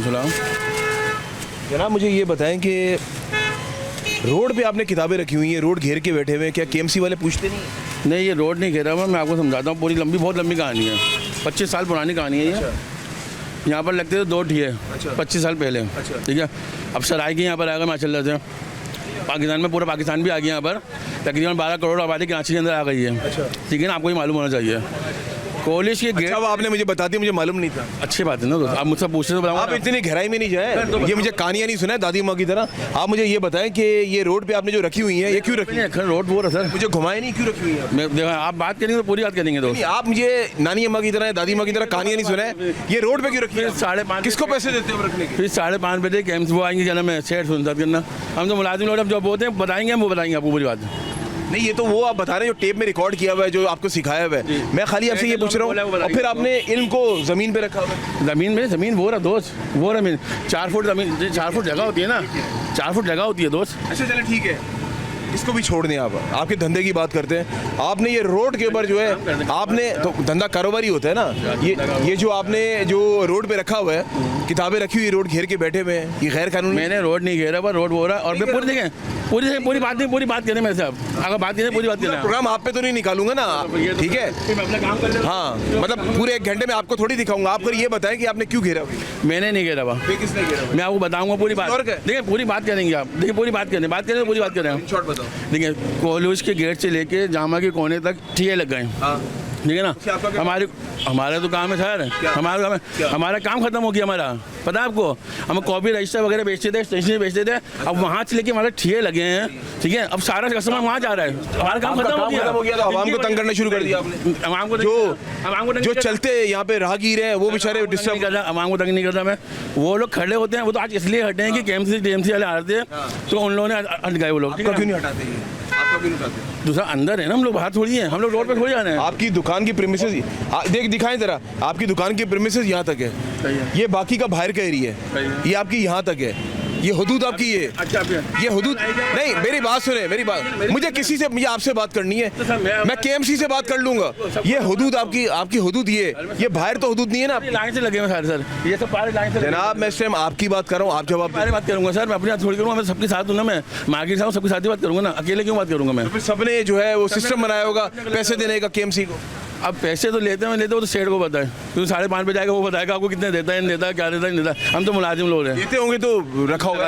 सलाम। जनाब मुझे ये बताएं कि रोड पे आपने किताबें रखी हुई हैं, रोड घेर के बैठे हुए हैं, क्या केएमसी वाले पूछते नहीं हैं? नहीं, ये रोड नहीं घेरा हुआ, मैं आपको समझाता हूँ। पूरी लंबी, बहुत लंबी कहानी है, 25 साल पुरानी कहानी है ये। यहाँ पर लगते थे 2 ठिए 25 साल पहले, ठीक है। अब सराय के यहाँ पर आएगा माशाल्लाह से, पाकिस्तान में पूरा पाकिस्तान भी आ गया यहाँ पर। तकरीबन 12 करोड़ आबादी कराची के अंदर आ गई है, ठीक है ना। आपको ये मालूम होना चाहिए। कॉलेज के गेट, अब आपने मुझे बता दिया, मुझे मालूम नहीं था। अच्छी बात है ना दोस्त, आप मुझसे पूछते तो बताऊँ। आप इतनी गहराई में नहीं जाए, ये मुझे कहानियाँ नहीं सुना दादी माँ की तरह। आप मुझे ये बताएं कि ये रोड पे आपने जो रखी हुई है, ये क्यों रखी है? रोड वो सर, मुझे घुमाए नहीं, क्यों रखी हुई है? मैं देखो, आप बात करेंगे तो पूरी बात करेंगे दोस्त। आप मुझे नानी अम्मा की तरह, दादी माँ की तरह कहानियाँ नहीं सुनाए। ये रोड पे क्यों रखी है? 5:30 किसको पैसे देते हो रखने के? फिर 5:30 बजे कैंप्स वो आएंगे, क्या नाम है, सेठ सुनता करना। हम तो मुलाजिम लोग जब होते हैं बताएंगे, हम वो बताएंगे आपको पूरी बात। नहीं, ये तो वो आप बता रहे हैं जो टेप में रिकॉर्ड किया हुआ है, जो आपको सिखाया हुआ है। मैं खाली आपसे ये पूछ रहा हूँ, और फिर आपने इल्म को ज़मीन पे रखा हुआ है। ज़मीन वो रहा दोस्त, वो रहा ज़मीन। 4 फुट ज़मीन, 4 फुट जगह होती है ना, 4 फुट जगह होती है दोस्त। अच्छा चले ठीक है, इसको भी छोड़ दें। आप आपके धंधे की बात करते हैं। आपने ये रोड के ऊपर जो है, आपने तो धंधा कारोबारी होता है ना, ये जो आपने जो रोड पे रखा हुआ है, किताबें रखी हुई, रोड घेर के बैठे हुए हैं, ये गैर कानूनी? मैंने रोड नहीं घेरा, पर रोड हो रहा है। और मैं पूरी देखें, पूरी बात नहीं, पूरी बात करें मेरे से। आप अगर बात करें, पूरी बात करें। प्रोग्राम आप पे तो नहीं निकालूंगा ना, ठीक है? मैं अपना काम कर लेता हूं। हाँ, मतलब पूरे 1 घंटे में आपको थोड़ी दिखाऊंगा। आप फिर ये बताएं कि आपने क्यों घेरा? मैंने नहीं घेरा हुआ, किसने घेरा? मैं आपको बताऊंगा पूरी बात। देखिए पूरी बात करेंगे आप, देखिए पूरी बात करें, तो पूरी बात करें। शॉर्ट बताओ। देखिए कॉलेज के गेट से लेके जामा के कोने तक ठिए लग गए, ठीक है ना। हमारा तो काम है सर, हमारा काम खत्म हो गया हमारा। पता है आपको, हम कॉपी रजिस्टर वगैरह बेचते थे, स्टेशनरी बेचते थे। अब वहाँ से लेके हमारे ठिए लगे हैं, ठीक है। अब सारा कस्टमर वहाँ जा रहा है, हमारा काम खत्म हो गया। तो आवाम को तंग करना शुरू कर दिया आपने। आवाम को जो चलते यहाँ पे राहगीर हैं, वो बेचारे डिस्टर्ब कर रहा। आवाम को तंग नहीं करता मैं। वो लोग खड़े होते हैं, वो तो आज इसलिए हटे हैं कि केएमसी वाले आ रहे थे, तो उन लोगों ने हट गए वो लोग। क्यों नहीं हटाते? आपका क्यों नहीं हटाते? दूसरा अंदर है ना, हम लोग बाहर थोड़ी हैं, हम लोग रोड पे थोड़ी जाना है। आपकी दुकान की प्रीमिसेस दिखाएं जरा। आपकी दुकान की प्रीमिसेस यहाँ तक है, ये बाकी का बाहर का एरिया है, ये आपकी यहाँ तक है, ये हुदूद आपकी ये। अच्छा, ये हुदूद नहीं, मेरी बात सुने, मेरी बात। मुझे आपसे बात करनी है, मैं केएमसी से बात कर लूंगा। ये हुदूद आपकी हुदूद, ये बाहर तो हुदूद नहीं है ना। लाइन से लगे हुए सारे सर, ये सब पारे लाइन से। जनाब मैं इस टाइम आपकी बात कर रहा हूँ, आप जवाब सारे बात करूंगा सर, मैं अपने साथ थोड़ी करूँगा, मैं सबके साथ हूँ ना। मैं मार्केट साथ सबके साथ ही बात करूँगा ना, अकेले क्यों बात करूँगा मैं? फिर सबने जो है वो सिस्टम बनाया होगा पैसे देने का केएमसी को। अब पैसे तो लेते हैं, वो तो सेठ को पता है, क्योंकि 5:30 पे जाएगा, वो बताएगा आपको कितने देता है, नहीं देता, क्या देता है, नहीं देता। हम तो मुलाजिम लोग हैं। देते होंगे तो रखा होगा।